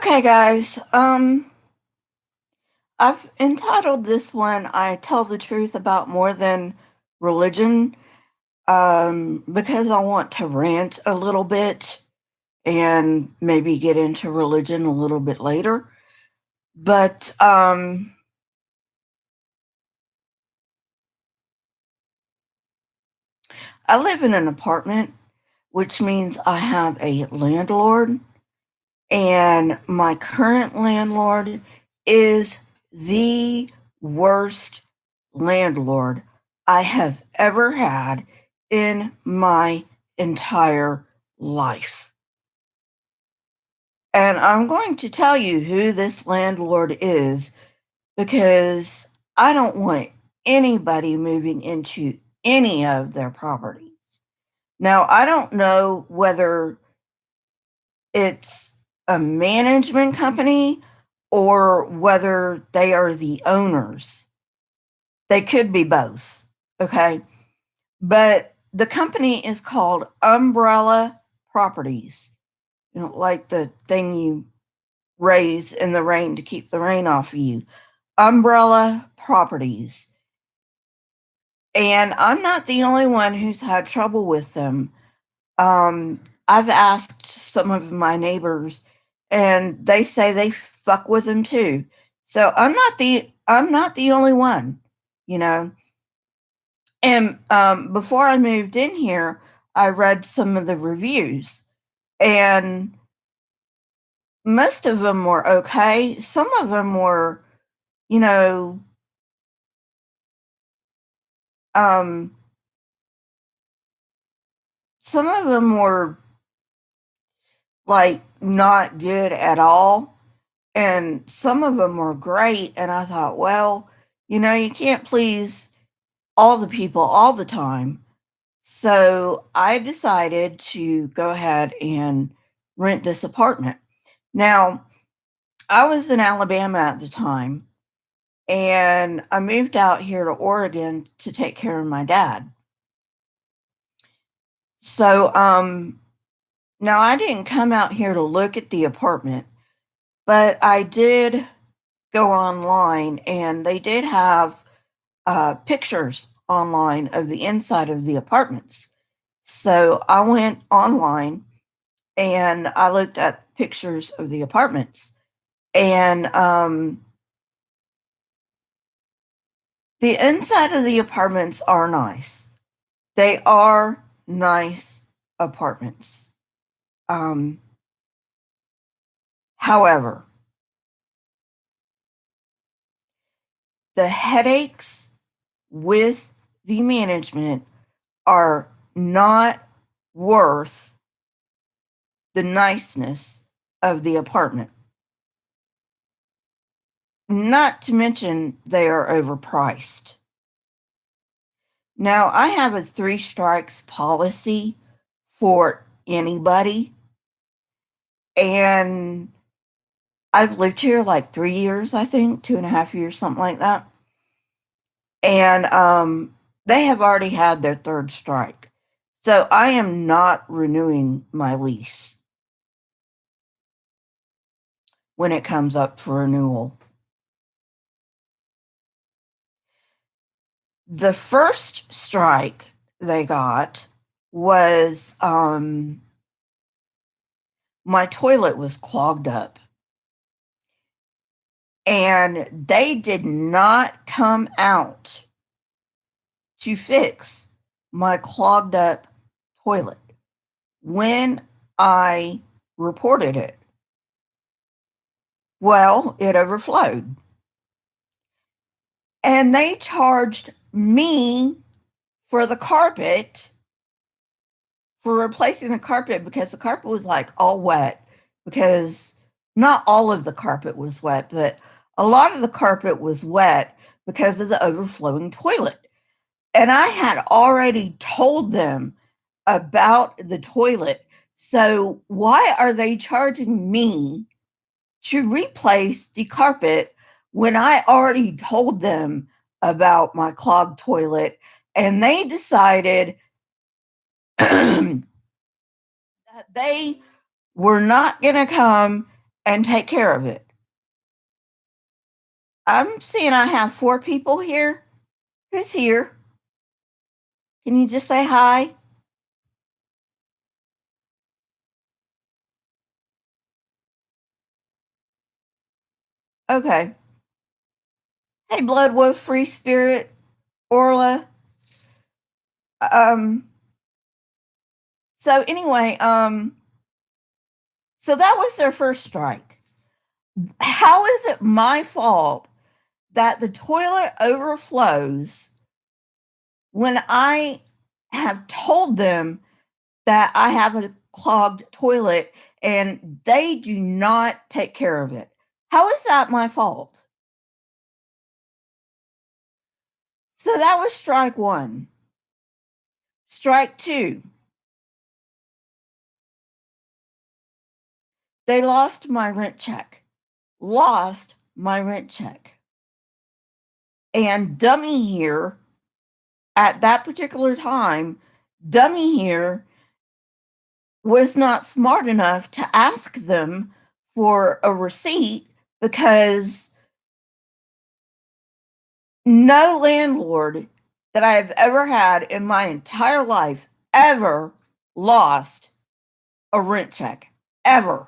Okay, guys. I've entitled this one "I Tell the Truth About More Than Religion," because I want to rant a little bit and maybe get into religion a little bit later. But I live in an apartment, which means I have a landlord, and my current landlord is the worst landlord I have ever had in my entire life. And I'm going to tell you who this landlord is because I don't want anybody moving into any of their properties. Now, I don't know whether it's a management company or whether they are the owners. They could be both. Okay. But the company is called Umbrella Properties, like the thing you raise in the rain to keep the rain off of you. Umbrella Properties. And I'm not the only one who's had trouble with them. I've asked some of my neighbors, and they say they fuck with them too. So I'm not the only one, you know. And before I moved in here, I read some of the reviews, and most of them were okay. Some of them were, you know, um, some of them were like not good at all, and some of them were great. And I thought, well, you can't please all the people all the time. So I decided to go ahead and rent this apartment. Now, I was in Alabama at the time, and I moved out here to Oregon to take care of my dad. So, now I didn't come out here to look at the apartment, but I did go online, and they did have pictures online of the inside of the apartments. So I went online and I looked at pictures of the apartments, and the inside of the apartments are nice. They are nice apartments. Um, However, the headaches with the management are not worth the niceness of the apartment. Not to mention they are overpriced. Now, I have a three strikes policy for anybody, and I've lived here like 3 years, I think, 2.5 years, something like that. And they have already had their third strike. So I am not renewing my lease when it comes up for renewal. The first strike they got was my toilet was clogged up, and they did not come out to fix my clogged up toilet when I reported it. Well, it overflowed, and they charged me for the carpet, for replacing the carpet, because the carpet was like all wet, because not all of the carpet was wet, but a lot of the carpet was wet because of the overflowing toilet. And I had already told them about the toilet. So why are they charging me to replace the carpet when I already told them about my clogged toilet? And they decided that they were not going to come and take care of it. I'm seeing I have 4 people here. Who's here? Can you just say hi? Okay. Hey, Blood Wolf, Free Spirit, Orla. Um, so anyway, so that was their first strike. How is it my fault that the toilet overflows when I have told them that I have a clogged toilet and they do not take care of it? How is that my fault? So that was strike 1. Strike 2, they lost my rent check. Lost my rent check. And Dummy here, at that particular time, Dummy here was not smart enough to ask them for a receipt because no landlord that I have ever had in my entire life ever lost a rent check, ever.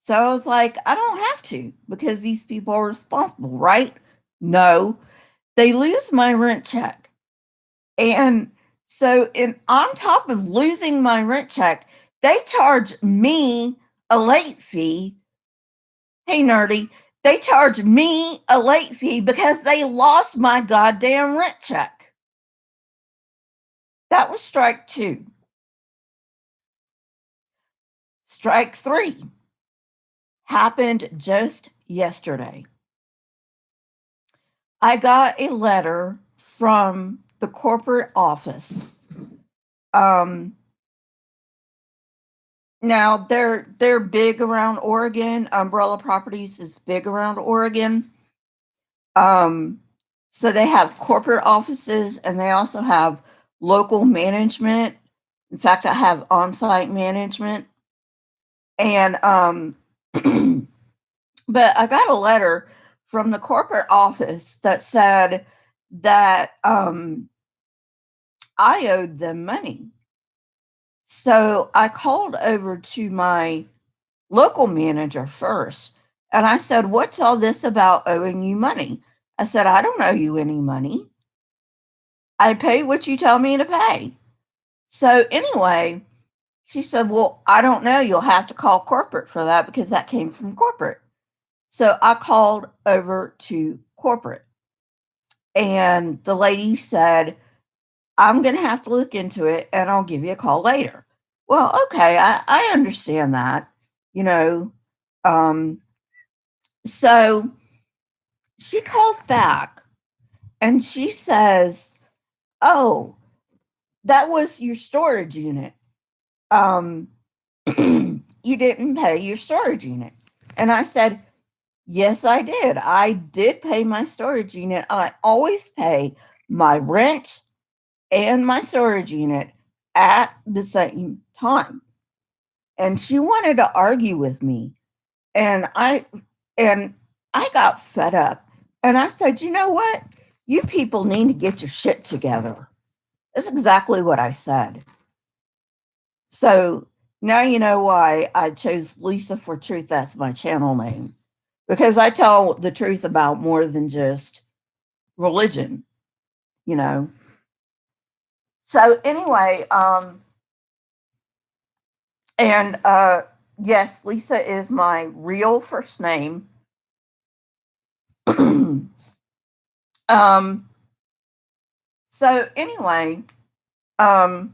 So I was like, I don't have to because these people are responsible, right? No, they lose my rent check. And so, on top of losing my rent check, they charge me a late fee. Hey, nerdy, they charge me a late fee because they lost my goddamn rent check. That was strike 2. Strike 3 happened just yesterday. I got a letter from the corporate office. Now they're big around Oregon. Umbrella Properties is big around Oregon. So they have corporate offices and they also have local management. In fact, I have on-site management. And but I got a letter from the corporate office that said that I owed them money. So I called over to my local manager first and I said, "What's all this about owing you money?" I said, "I don't owe you any money. I pay what you tell me to pay." So anyway, she said, "Well, I don't know. You'll have to call corporate for that because that came from corporate." So I called over to corporate and the lady said, "I'm going to have to look into it and I'll give you a call later." Well, okay, I understand that, you know. Um, so she calls back and she says, "Oh, that was your storage unit. Um, you didn't pay your storage unit." And I said, "Yes, I did. I did pay my storage unit. I always pay my rent and my storage unit at the same time." And she wanted to argue with me. And I got fed up. And I said, "You know what? You people need to get your shit together." That's exactly what I said. So now you know why I chose Lisa for Truth. That's my channel name. Because I tell the truth about more than just religion, you know. So anyway, and yes, Lisa is my real first name. um so anyway, um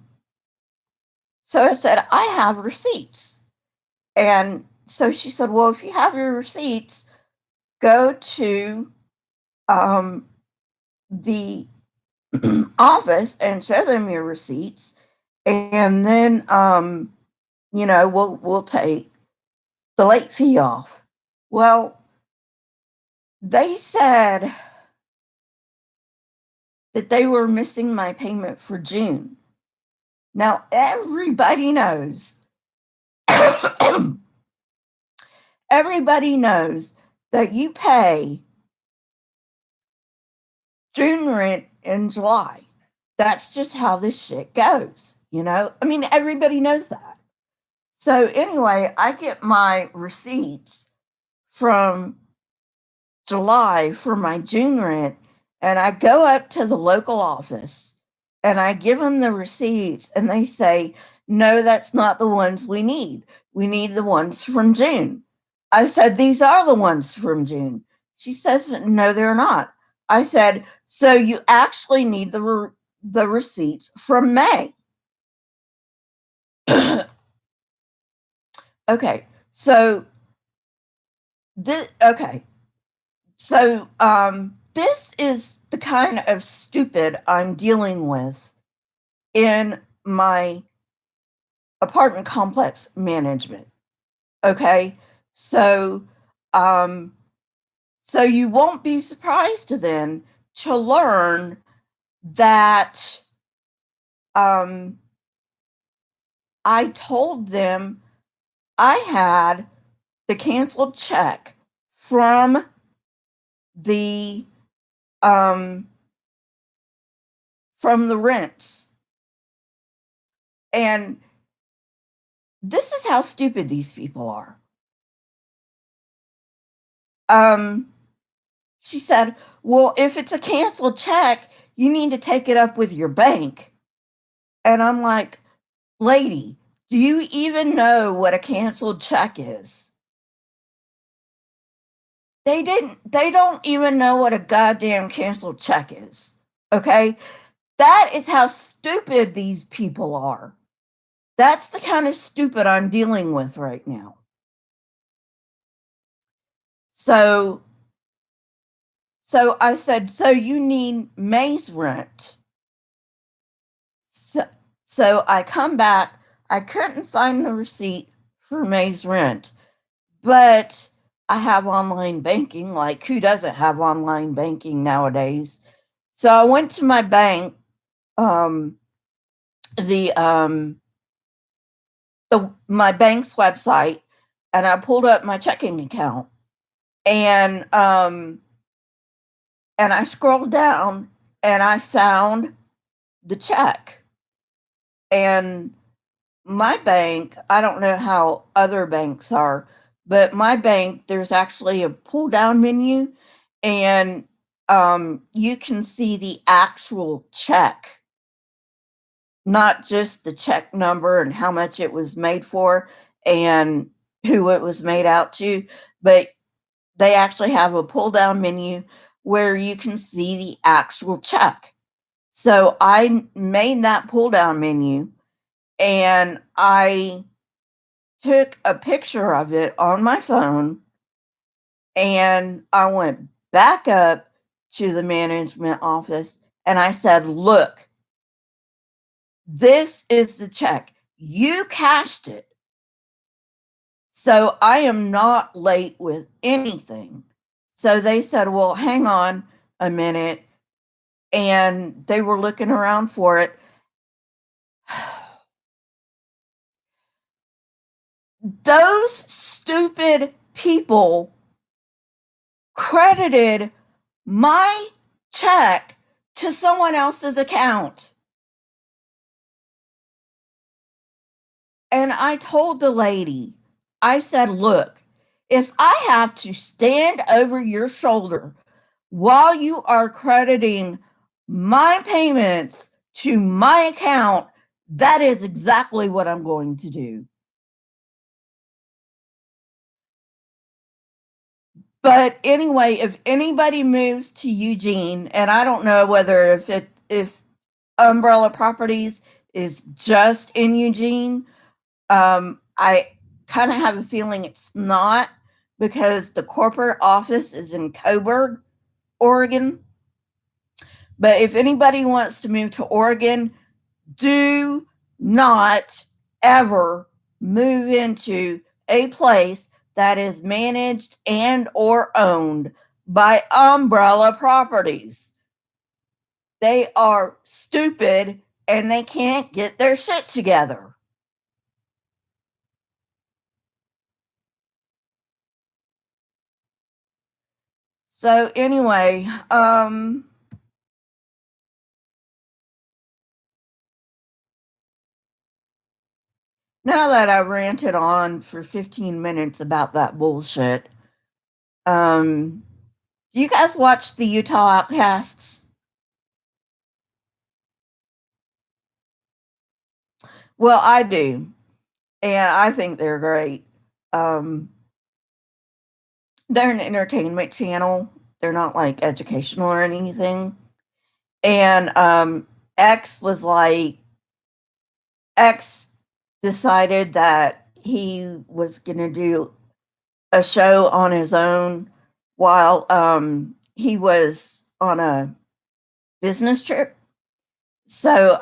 so I said, "I have receipts." And so she said, "Well, if you have your receipts, go to the office and show them your receipts, and then we'll take the late fee off." Well, they said that they were missing my payment for June. Now everybody knows everybody knows that you pay June rent in July. That's just how this shit goes, you know? I mean, everybody knows that. So anyway, I get my receipts from July for my June rent, and I go up to the local office and I give them the receipts, and they say, no, that's not the ones we need. We need the ones from June. I said, these are the ones from June. She says, no, they're not. I said, so you actually need the receipts from May. Okay, so okay, so this is the kind of stupid I'm dealing with in my apartment complex management. Okay, so um, so you won't be surprised then to learn that um, I told them I had the canceled check from the um, from the rents. And this is how stupid these people are. She said, well, if it's a canceled check, you need to take it up with your bank. And I'm like, lady, do you even know what a canceled check is? They don't even know what a goddamn canceled check is. Okay? That is how stupid these people are. That's the kind of stupid I'm dealing with right now. So I said, so you need May's rent. So I come back. I couldn't find the receipt for May's rent, but I have online banking. Like, who doesn't have online banking nowadays? So I went to my bank, um, the my bank's website, and I pulled up my checking account, and I scrolled down and I found the check. And my bank, I don't know how other banks are, but my bank, there's actually a pull down menu, and you can see the actual check, not just the check number and how much it was made for and who it was made out to, but they actually have a pull down menu where you can see the actual check. So I made that pull down menu and I took a picture of it on my phone and I went back up to the management office and I said, look, this is the check. You cashed it. So I am not late with anything. So they said, well, hang on a minute. And they were looking around for it. Those stupid people credited my check to someone else's account. And I told the lady, I said, look, if I have to stand over your shoulder while you are crediting my payments to my account, that is exactly what I'm going to do. But anyway, if anybody moves to Eugene, and I don't know whether if Umbrella Properties is just in Eugene, I kind of have a feeling it's not because the corporate office is in Coburg, Oregon. But if anybody wants to move to Oregon, do not ever move into a place that is managed and or owned by Umbrella Properties. They are stupid and they can't get their shit together. So anyway, now that I ranted on for 15 minutes about that bullshit, do you guys watch the Utah Outcasts? Well, I do, and I think they're great. Um, they're an entertainment channel. They're not like educational or anything. And X was like, X decided that he was going to do a show on his own while he was on a business trip. So,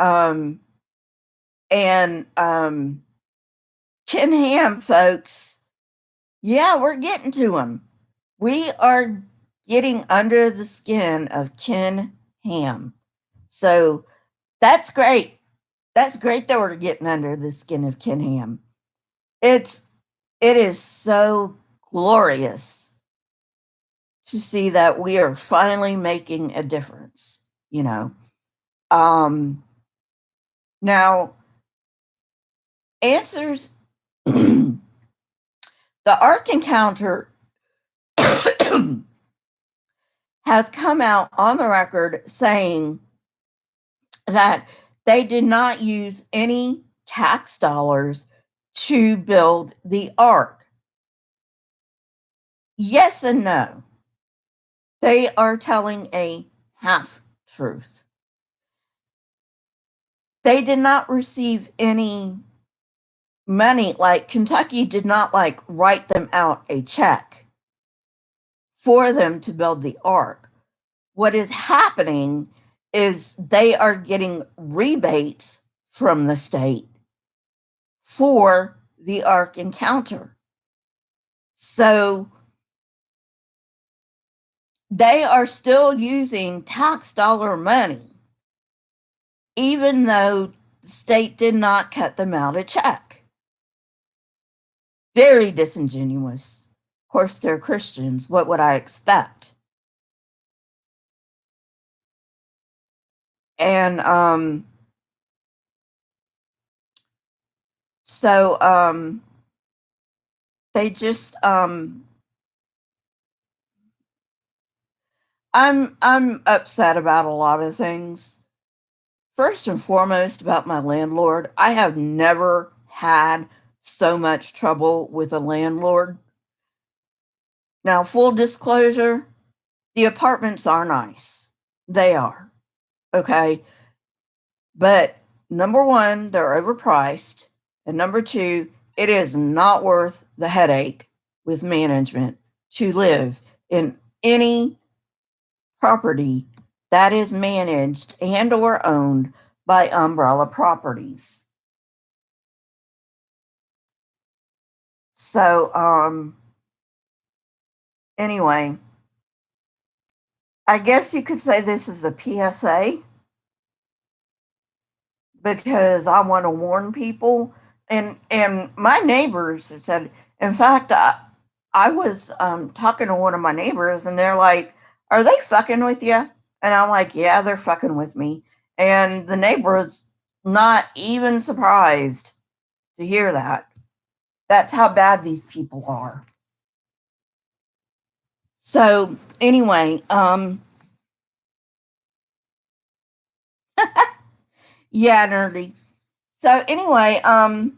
and Ken Ham, folks, yeah, we're getting to him. We are getting under the skin of Ken Ham. So that's great. That's great that we're getting under the skin of Ken Ham. It is so glorious to see that we are finally making a difference, you know. Um Now answers the Ark Encounter has come out on the record saying that they did not use any tax dollars to build the ark. Yes and no. They are telling a half truth. They did not receive any money, like Kentucky did not like write them out a check for them to build the ark. What is happening is they are getting rebates from the state for the Ark Encounter. So they are still using tax dollar money, even though the state did not cut them out a check. Very disingenuous. Of course, they're Christians. What would I expect? And so they just I'm upset about a lot of things. First and foremost, about my landlord. I have never had so much trouble with a landlord. Now, full disclosure, the apartments are nice. They are. Okay. But number one, they're overpriced. And number two, it is not worth the headache with management to live in any property that is managed and or owned by umbrella properties. So anyway, I guess you could say this is a PSA because I want to warn people. And my neighbors have said, in fact, I was talking to one of my neighbors, and they're like, "Are they fucking with you?" And I'm like, "Yeah, they're fucking with me." And the neighbor was not even surprised to hear that. That's how bad these people are. So anyway, yeah, nerdy. So anyway, I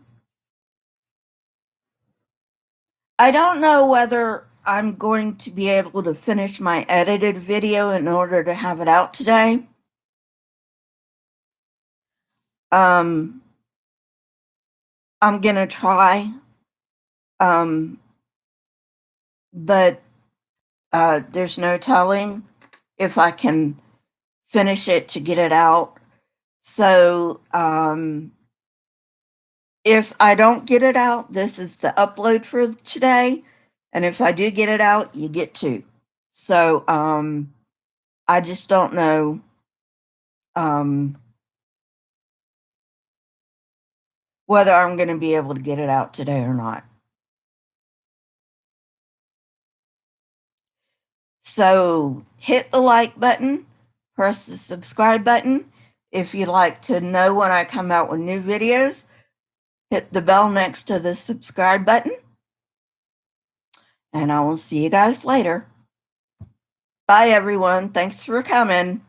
don't know whether I'm going to be able to finish my edited video in order to have it out today. Um, I'm gonna try, um, but there's no telling if I can finish it to get it out. So if I don't get it out, this is the upload for today. And if I do get it out, you get two. So I just don't know um, whether I'm going to be able to get it out today or not. So hit the like button, press the subscribe button. If you'd like to know when I come out with new videos, hit the bell next to the subscribe button. And I will see you guys later. Bye, everyone. Thanks for coming.